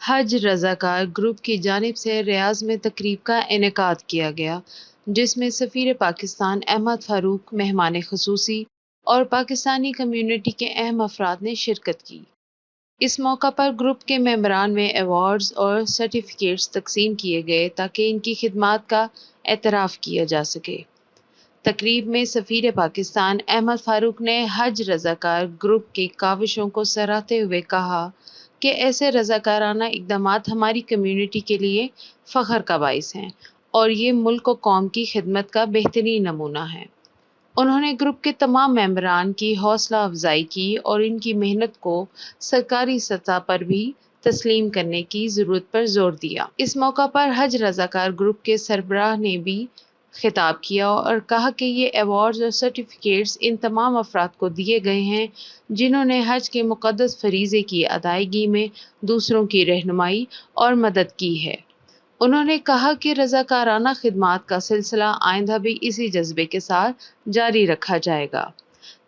हज रज़ाकार ग्रुप की जानिब से रियाज में तकरीब का इनेकाद किया गया, जिसमें सफ़ीर पाकिस्तान अहमद फ़ारूक मेहमान खसूसी और पाकिस्तानी कम्युनिटी के अहम अफराद ने शिरकत की। इस मौका पर ग्रुप के मेंबरान में अवार्ड्स और सर्टिफिकेट्स तकसीम किए गए ताकि इनकी खिदमात का एतराफ़ किया जा सके। तकरीब में सफ़ीर पाकिस्तान अहमद फ़ारूक ने हज रज़ाकार ग्रुप की काविशों को सराहते हुए कहा कि ऐसे रज़ाकाराना इक़दामात हमारी कम्युनिटी के लिए फ़ख्र का बाइस हैं और ये मुल्क और कौम की खिदमत का बेहतरीन नमूना है। उन्होंने ग्रुप के तमाम मेंबरान की हौसला अफजाई की और इनकी मेहनत को सरकारी सतह पर भी तस्लीम करने की ज़रूरत पर जोर दिया। इस मौका पर हज रज़ाकार ग्रुप के सरबराह ने भी खिताब किया और कहा कि ये अवार्ड्स और सर्टिफिकेट्स इन तमाम अफराद को दिए गए हैं जिन्होंने हज के मुक़द्दस फरीज़े की अदायगी में दूसरों की रहनुमाई और मदद की है। उन्होंने कहा कि रज़ाकाराना खिदमात का सिलसिला आइंदा भी इसी जज्बे के साथ जारी रखा जाएगा।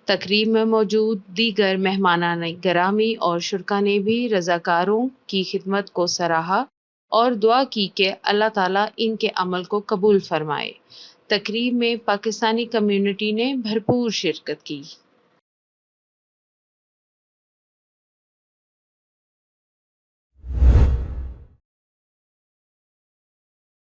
तकरीब में मौजूद दीगर मेहमानान गिरामी और शुरका ने भी रज़ाकारों की खिदमत को सराहा और दुआ की कि अल्लाह ताला इनके अमल को कबूल फरमाए। तकरीब में पाकिस्तानी कम्युनिटी ने भरपूर शिरकत की।